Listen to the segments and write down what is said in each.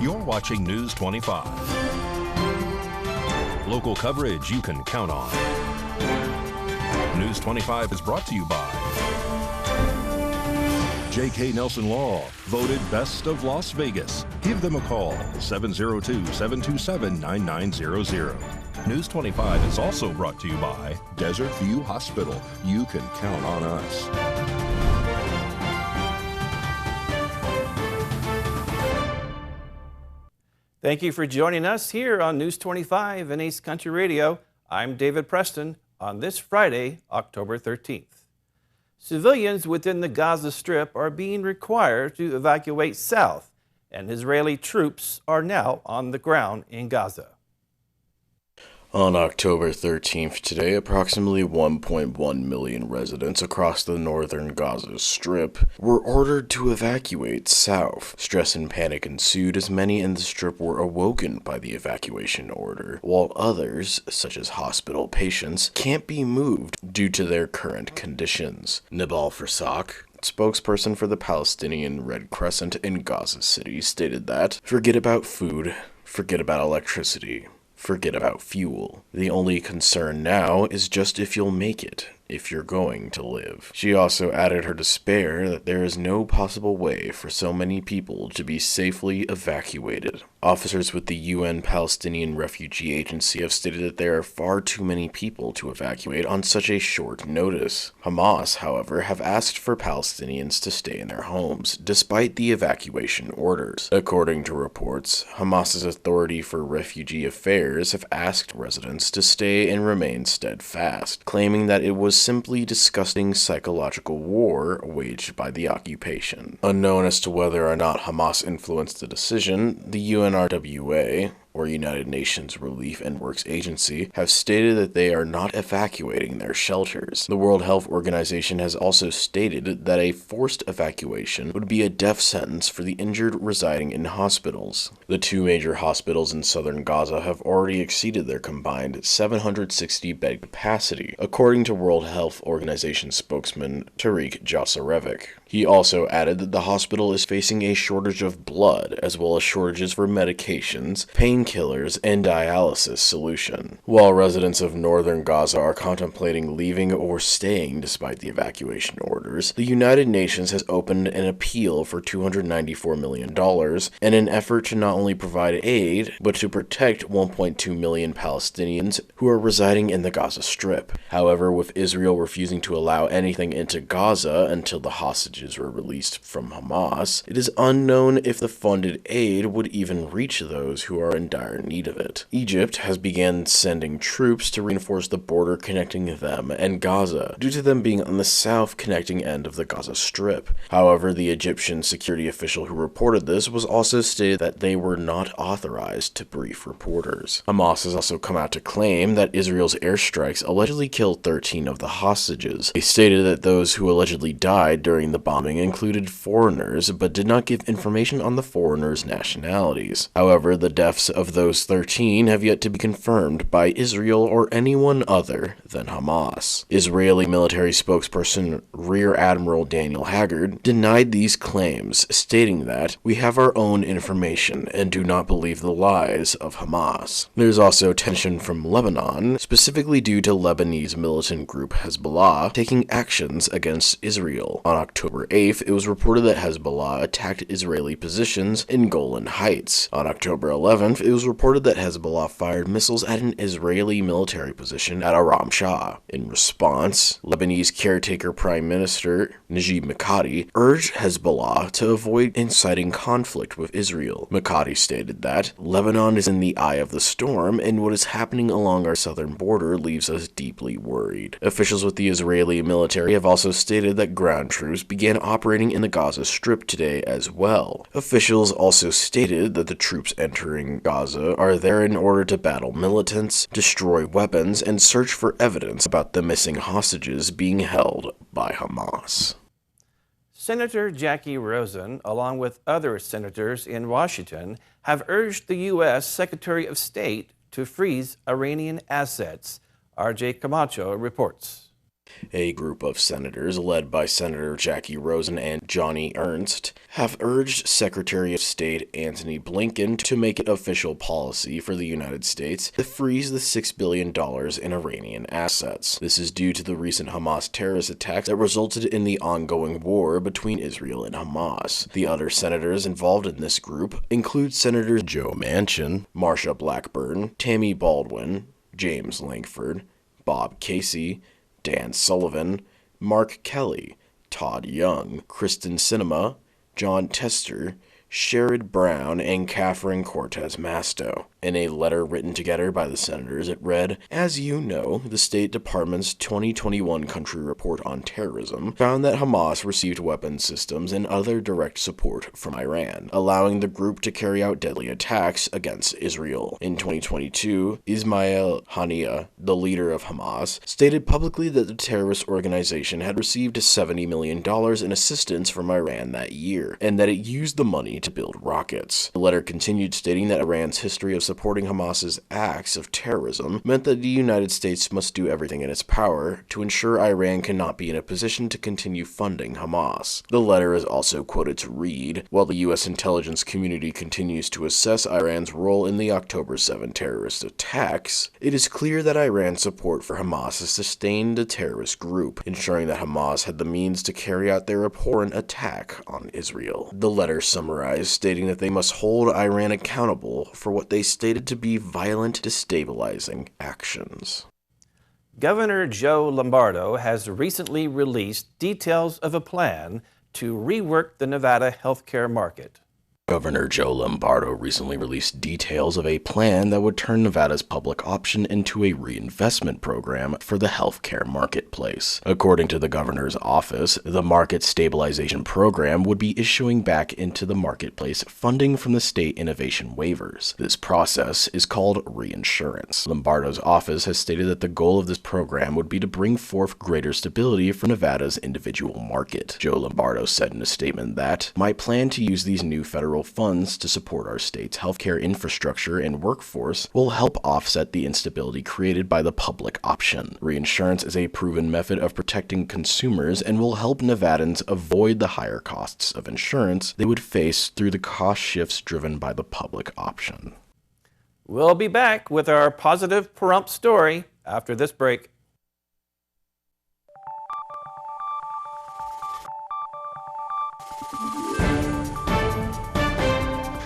You're watching News 25. Local coverage you can count on. News 25 is brought to you by J.K. Nelson Law, voted best of Las Vegas. Give them a call, 702-727-9900. News 25 is also brought to you by Desert View Hospital. You can count on us. Thank you for joining us here on News 25 and Ace Country Radio. I'm David Preston on this Friday, October 13th. Civilians within the Gaza Strip are being required to evacuate south, and Israeli troops are now on the ground in Gaza. On October 13th today, approximately 1.1 million residents across the northern Gaza Strip were ordered to evacuate south. Stress and panic ensued as many in the Strip were awoken by the evacuation order, while others, such as hospital patients, can't be moved due to their current conditions. Nabal Farsak, spokesperson for the Palestinian Red Crescent in Gaza City, stated that, "Forget about food, forget about electricity. Forget about fuel. The only concern now is just if you'll make it, if you're going to live." She also added her despair that there is no possible way for so many people to be safely evacuated. Officers with the UN Palestinian Refugee Agency have stated that there are far too many people to evacuate on such a short notice. Hamas, however, have asked for Palestinians to stay in their homes, despite the evacuation orders. According to reports, Hamas's Authority for Refugee Affairs have asked residents to stay and remain steadfast, claiming that it was simply disgusting psychological war waged by the occupation. Unknown as to whether or not Hamas influenced the decision, the UNRWA, or United Nations Relief and Works Agency, have stated that they are not evacuating their shelters. The World Health Organization has also stated that a forced evacuation would be a death sentence for the injured residing in hospitals. The two major hospitals in southern Gaza have already exceeded their combined 760-bed capacity, according to World Health Organization spokesman Tariq Jasarevic. He also added that the hospital is facing a shortage of blood, as well as shortages for medications, painkillers, and dialysis solution. While residents of northern Gaza are contemplating leaving or staying despite the evacuation orders, the United Nations has opened an appeal for $294 million in an effort to not only provide aid, but to protect 1.2 million Palestinians who are residing in the Gaza Strip. However, with Israel refusing to allow anything into Gaza until the hostages were released from Hamas, it is unknown if the funded aid would even reach those who are in dire need of it. Egypt has begun sending troops to reinforce the border connecting them and Gaza, due to them being on the south connecting end of the Gaza Strip. However, the Egyptian security official who reported this was also stated that they were not authorized to brief reporters. Hamas has also come out to claim that Israel's airstrikes allegedly killed 13 of the hostages. They stated that those who allegedly died during the bombing included foreigners, but did not give information on the foreigners' nationalities. However, the deaths of those 13 have yet to be confirmed by Israel or anyone other than Hamas. Israeli military spokesperson Rear Admiral Daniel Haggard denied these claims, stating that, "We have our own information and do not believe the lies of Hamas." There's also tension from Lebanon, specifically due to Lebanese militant group Hezbollah taking actions against Israel. On October 8th, it was reported that Hezbollah attacked Israeli positions in Golan Heights. On October 11th, it was reported that Hezbollah fired missiles at an Israeli military position at Aram Shah. In response, Lebanese caretaker Prime Minister Najib Mikati urged Hezbollah to avoid inciting conflict with Israel. Mikati stated that, "Lebanon is in the eye of the storm, and what is happening along our southern border leaves us deeply worried." Officials with the Israeli military have also stated that ground troops began operating in the Gaza Strip today as well. Officials also stated that the troops entering Gaza are there in order to battle militants, destroy weapons, and search for evidence about the missing hostages being held by Hamas. Senator Jackie Rosen, along with other senators in Washington, have urged the U.S. Secretary of State to freeze Iranian assets. R.J. Camacho reports. A group of senators, led by Senator Jackie Rosen and Johnny Ernst, have urged Secretary of State Antony Blinken to make it official policy for the United States to freeze the $6 billion in Iranian assets. This is due to the recent Hamas terrorist attacks that resulted in the ongoing war between Israel and Hamas. The other senators involved in this group include Senators Joe Manchin, Marsha Blackburn, Tammy Baldwin, James Lankford, Bob Casey, Dan Sullivan, Mark Kelly, Todd Young, Kristen Sinema, John Tester, Sherrod Brown, and Catherine Cortez Masto. In a letter written together by the senators, it read, "As you know, the State Department's 2021 Country Report on Terrorism found that Hamas received weapons systems and other direct support from Iran, allowing the group to carry out deadly attacks against Israel. In 2022, Ismail Haniyeh, the leader of Hamas, stated publicly that the terrorist organization had received $70 million in assistance from Iran that year, and that it used the money to build rockets." The letter continued, stating that Iran's history of supporting Hamas's acts of terrorism meant that the United States must do everything in its power to ensure Iran cannot be in a position to continue funding Hamas. The letter is also quoted to read, "While the U.S. intelligence community continues to assess Iran's role in the October 7 terrorist attacks, it is clear that Iran's support for Hamas has sustained the terrorist group, ensuring that Hamas had the means to carry out their abhorrent attack on Israel." The letter summarized, stating that they must hold Iran accountable for what they stated to be violent, destabilizing actions. Governor Joe Lombardo has recently released details of a plan to rework the Nevada healthcare market. Governor Joe Lombardo recently released details of a plan that would turn Nevada's public option into a reinvestment program for the healthcare marketplace. According to the governor's office, the Market Stabilization Program would be issuing back into the marketplace funding from the state innovation waivers. This process is called reinsurance. Lombardo's office has stated that the goal of this program would be to bring forth greater stability for Nevada's individual market. Joe Lombardo said in a statement that, "My plan to use these new federal funds to support our state's healthcare infrastructure and workforce will help offset the instability created by the public option. Reinsurance is a proven method of protecting consumers and will help Nevadans avoid the higher costs of insurance they would face through the cost shifts driven by the public option." We'll be back with our positive Pahrump story after this break.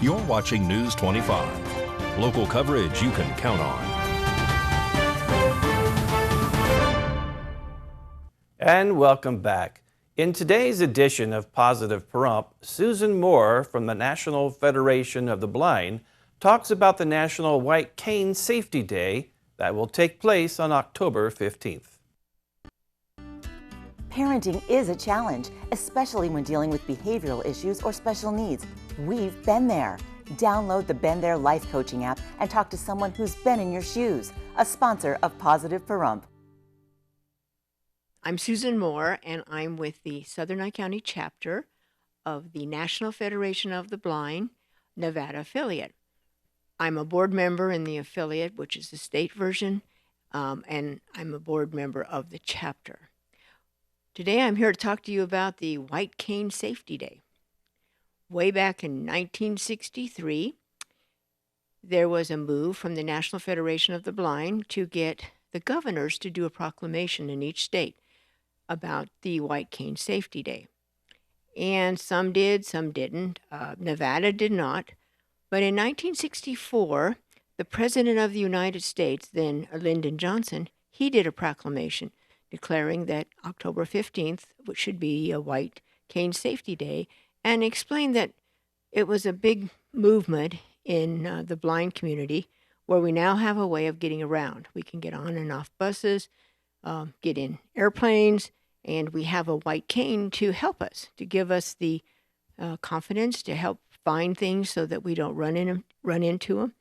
You're watching News 25. Local coverage you can count on. And welcome back. In today's edition of Positive Pahrump, Susan Moore from the National Federation of the Blind talks about the National White Cane Safety Day that will take place on October 15th. Parenting is a challenge, especially when dealing with behavioral issues or special needs. We've been there. Download the Been There Life Coaching app and talk to someone who's been in your shoes. A sponsor of Positive Pahrump. I'm Susan Moore, and I'm with the Southern Nye County chapter of the National Federation of the Blind, Nevada affiliate. I'm a board member in the affiliate, which is the state version, and I'm a board member of the chapter. Today I'm here to talk to you about the White Cane Safety Day. Way back in 1963, there was a move from the National Federation of the Blind to get the governors to do a proclamation in each state about the White Cane Safety Day. And some did, some didn't. Nevada did not. But in 1964, the President of the United States, then Lyndon Johnson, he did a proclamation declaring that October 15th should be a White Cane Safety Day, and explained that it was a big movement in the blind community where we now have a way of getting around. We can get on and off buses, get in airplanes, and we have a white cane to help us, to give us the confidence to help find things so that we don't run into them.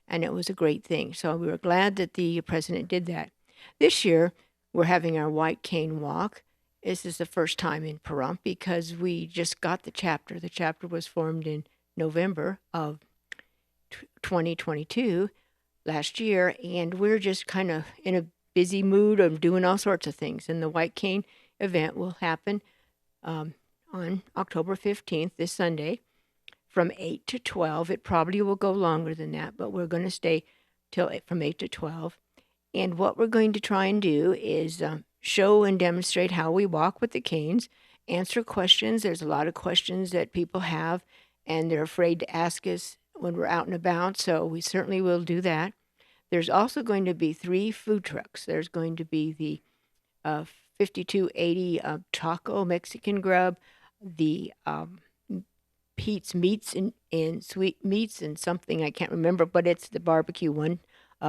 And it was a great thing. So we were glad that the president did that. This year, we're having our White Cane Walk. This is the first time in Pahrump because we just got the chapter. The chapter was formed in November of 2022, last year, and we're just kind of in a busy mood of doing all sorts of things. And the White Cane event will happen on October 15th, this Sunday, from 8 to 12. It probably will go longer than that, but we're going to stay from 8 to 12. And what we're going to try and do is show and demonstrate how we walk with the canes, answer questions. There's a lot of questions that people have, and they're afraid to ask us when we're out and about, so we certainly will do that. There's also going to be 3 food trucks. There's going to be the 5280 taco Mexican grub, the Pete's Meats and Sweet Meats and something I can't remember, but it's the barbecue one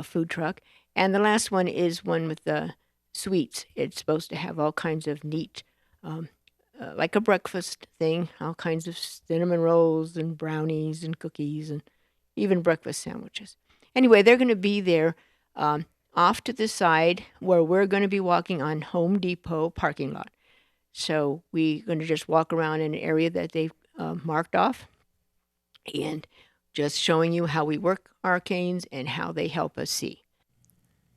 food truck. And the last one is one with the sweets. It's supposed to have all kinds of neat, like a breakfast thing, all kinds of cinnamon rolls and brownies and cookies and even breakfast sandwiches. Anyway, they're going to be there off to the side where we're going to be walking on Home Depot parking lot. So we're going to just walk around in an area that they've marked off and just showing you how we work our canes and how they help us see.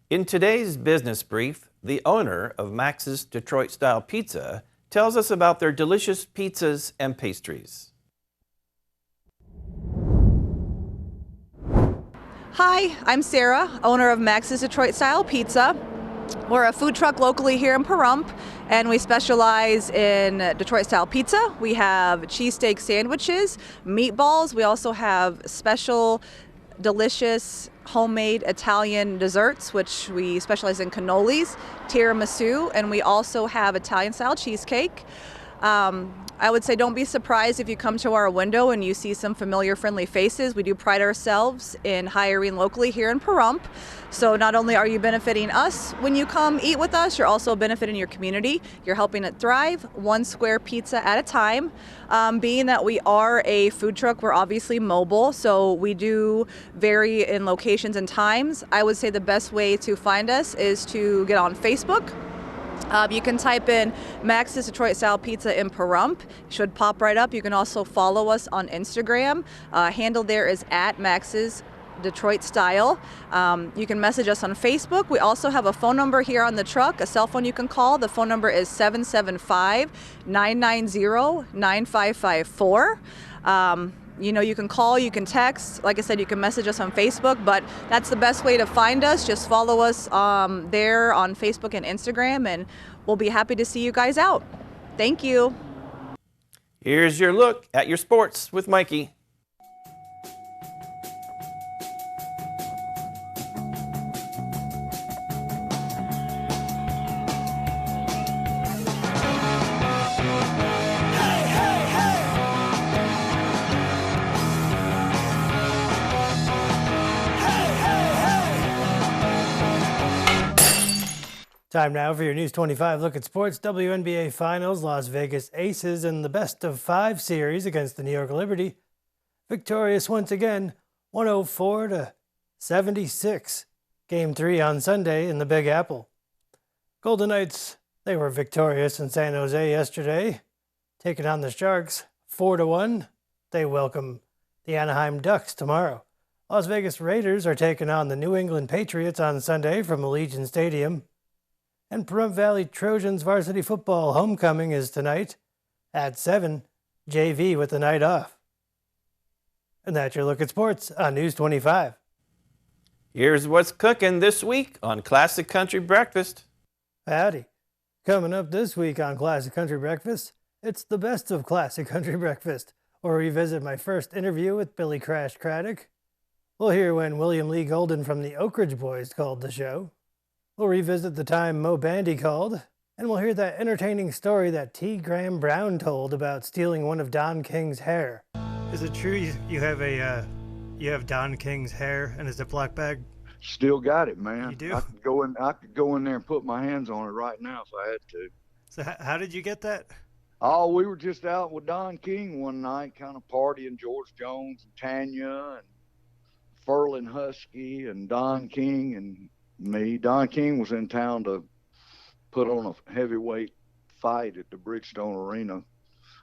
In today's business brief, the owner of Max's Detroit-style pizza tells us about their delicious pizzas and pastries. Hi, I'm Sarah, owner of Max's Detroit-style pizza. We're a food truck locally here in Pahrump, and we specialize in Detroit-style pizza. We have cheesesteak sandwiches, meatballs. We also have special, delicious, homemade Italian desserts, which we specialize in cannolis, tiramisu, and we also have Italian-style cheesecake. I would say don't be surprised if you come to our window and you see some familiar, friendly faces. We do pride ourselves in hiring locally here in Pahrump. So not only are you benefiting us when you come eat with us, you're also benefiting your community. You're helping it thrive, one square pizza at a time. Being that we are a food truck, we're obviously mobile, so we do vary in locations and times. I would say the best way to find us is to get on Facebook. You can type in Max's Detroit-style pizza in Pahrump. It should pop right up. You can also follow us on Instagram. Handle there is at Max's Detroit Style. You can message us on Facebook. We also have a phone number here on the truck, a cell phone you can call. The phone number is 775-990-9554. You can call, you can text. Like I said, you can message us on Facebook, but that's the best way to find us. Just follow us there on Facebook and Instagram, and we'll be happy to see you guys out. Thank you. Here's your look at your sports with Mikey. Time now for your News 25 look at sports. WNBA Finals, Las Vegas Aces in the best-of-5 series against the New York Liberty. Victorious once again, 104-76. Game 3 on Sunday in the Big Apple. Golden Knights, they were victorious in San Jose yesterday, taking on the Sharks 4-1. They welcome the Anaheim Ducks tomorrow. Las Vegas Raiders are taking on the New England Patriots on Sunday from Allegiant Stadium. And Pahrump Valley Trojans varsity football homecoming is tonight at 7, JV with the night off. And that's your look at sports on News 25. Here's what's cooking this week on Classic Country Breakfast. Howdy. Coming up this week on Classic Country Breakfast, it's the best of Classic Country Breakfast, where we visit my first interview with Billy Crash Craddock. We'll hear when William Lee Golden from the Oak Ridge Boys called the show. We'll revisit the time Mo Bandy called, and we'll hear that entertaining story that T. Graham Brown told about stealing one of Don King's hair. Is it true you have Don King's hair in a Ziploc bag? Still got it, man. You do? I could go in there and put my hands on it right now if I had to. So how did you get that? Oh, we were just out with Don King one night, kind of partying, George Jones and Tanya and Ferlin Husky and Don King and me. Don King was in town to put on a heavyweight fight at the Bridgestone Arena.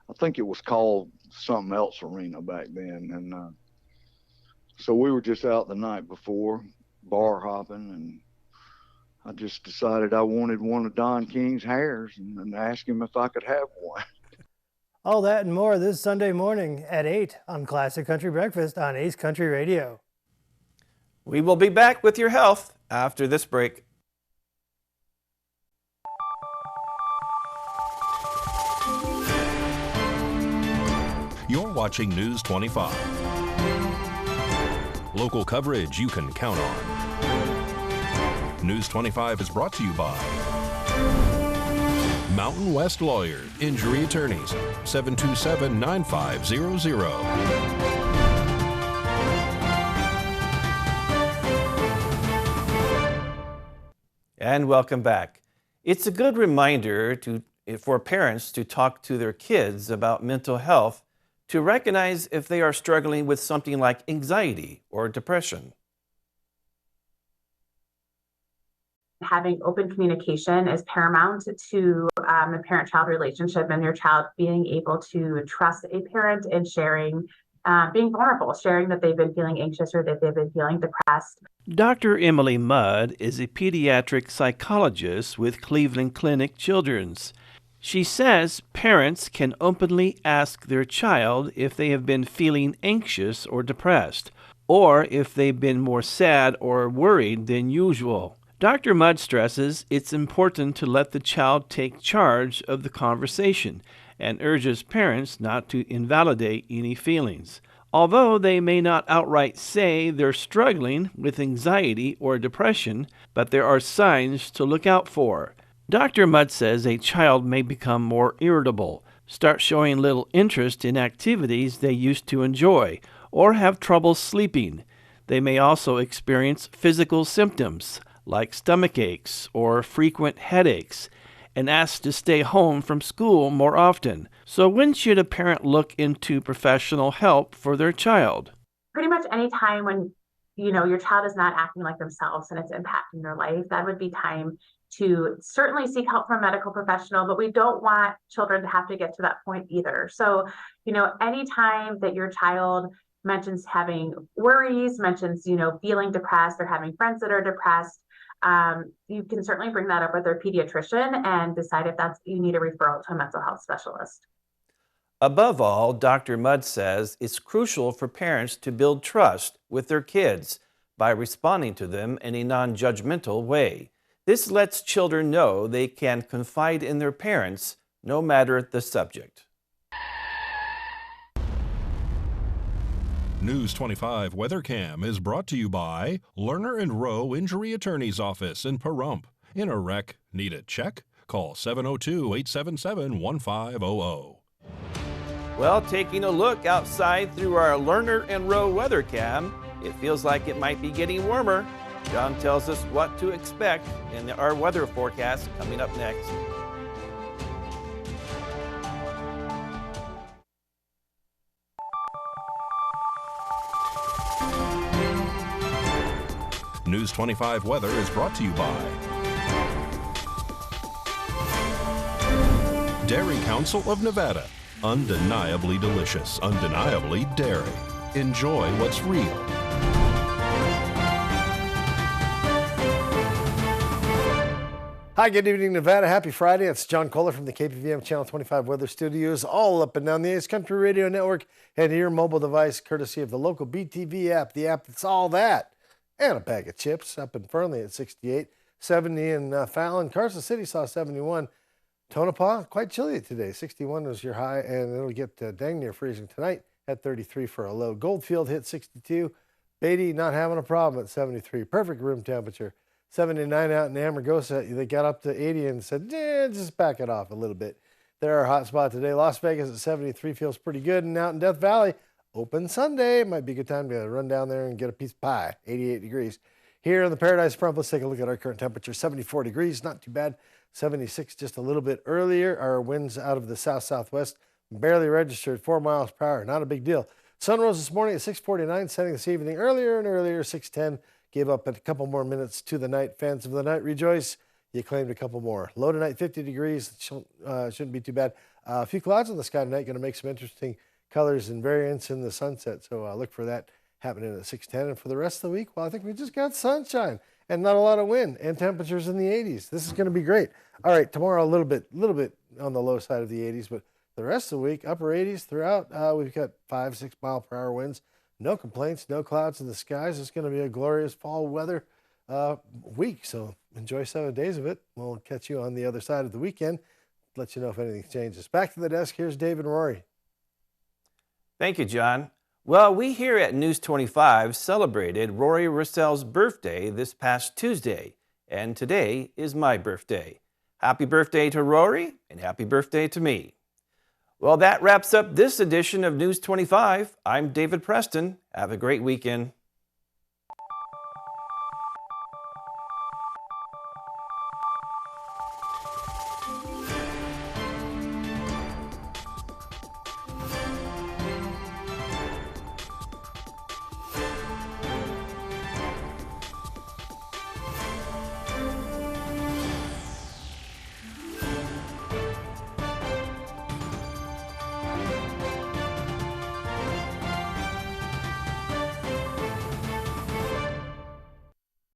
I think it was called something else arena back then. And so we were just out the night before, bar hopping, and I just decided I wanted one of Don King's hairs and asked him if I could have one. All that and more this Sunday morning at 8 on Classic Country Breakfast on Ace Country Radio. We will be back with your health after this break. You're watching News 25. Local coverage you can count on. News 25 is brought to you by Mountain West Lawyer, Injury Attorneys, 727-9500. And welcome back. It's a good reminder for parents to talk to their kids about mental health to recognize if they are struggling with something like anxiety or depression. Having open communication is paramount to a parent-child relationship, and your child being able to trust a parent and sharing, being vulnerable, sharing that they've been feeling anxious or that they've been feeling depressed. Dr. Emily Mudd is a pediatric psychologist with Cleveland Clinic Children's. She says parents can openly ask their child if they have been feeling anxious or depressed, or if they've been more sad or worried than usual. Dr. Mudd stresses it's important to let the child take charge of the conversation and urges parents not to invalidate any feelings. Although they may not outright say they're struggling with anxiety or depression, but there are signs to look out for. Dr. Mudd says a child may become more irritable, start showing little interest in activities they used to enjoy, or have trouble sleeping. They may also experience physical symptoms like stomach aches or frequent headaches, and ask to stay home from school more often. So when should a parent look into professional help for their child? Pretty much any time when, your child is not acting like themselves and it's impacting their life, that would be time to certainly seek help from a medical professional, but we don't want children to have to get to that point either. So, anytime that your child mentions having worries, mentions, feeling depressed or having friends that are depressed, you can certainly bring that up with their pediatrician and decide if you need a referral to a mental health specialist. Above all, Dr. Mudd says it's crucial for parents to build trust with their kids by responding to them in a non-judgmental way. This lets children know they can confide in their parents no matter the subject. News 25 WeatherCam is brought to you by Lerner and Rowe Injury Attorney's Office in Pahrump. In a wreck, need a check? Call 702-877-1500. Well, taking a look outside through our Lerner and Rowe WeatherCam, it feels like it might be getting warmer. John tells us what to expect in our weather forecast coming up next. News 25 weather is brought to you by Dairy Council of Nevada. Undeniably delicious, undeniably dairy. Enjoy what's real. Hi, good evening, Nevada. Happy Friday. It's John Kohler from the KPVM Channel 25 Weather Studios, all up and down the Ace Country Radio Network and to your mobile device, courtesy of the local BTV app, the app that's all that. And a bag of chips up in Fernley at 68, 70 in Fallon. Carson City saw 71. Tonopah, quite chilly today. 61 was your high, and it'll get dang near freezing tonight at 33 for a low. Goldfield hit 62. Beatty not having a problem at 73. Perfect room temperature. 79 out in Amargosa. They got up to 80 and said, just back it off a little bit. They're our hot spot today. Las Vegas at 73 feels pretty good. And out in Death Valley, open Sunday. Might be a good time to run down there and get a piece of pie. 88 degrees. Here in the Paradise Front, let's take a look at our current temperature. 74 degrees, not too bad. 76 just a little bit earlier. Our winds out of the south-southwest barely registered 4 miles per hour. Not a big deal. Sun rose this morning at 6:49, setting this evening earlier and earlier, 6:10. Gave up a couple more minutes to the night. Fans of the night, rejoice. You claimed a couple more. Low tonight, 50 degrees. Shouldn't be too bad. A few clouds in the sky tonight. Going to make some interesting colors and variants in the sunset. So look for that happening at 6:10. And for the rest of the week, well, I think we just got sunshine. and not a lot of wind, and temperatures in the 80s. This is going to be great. All right, tomorrow a little bit on the low side of the 80s, but the rest of the week, upper 80s throughout. We've got 5-6 mile per hour winds. No complaints, no clouds in the skies. It's going to be a glorious fall weather week, so enjoy 7 days of it. We'll catch you on the other side of the weekend. Let you know if anything changes. Back to the desk. Here's Dave and Rory. Thank you, John. Well, we here at News 25 celebrated Rory Russell's birthday this past Tuesday, and today is my birthday. Happy birthday to Rory, and happy birthday to me. Well, that wraps up this edition of News 25. I'm David Preston. Have a great weekend.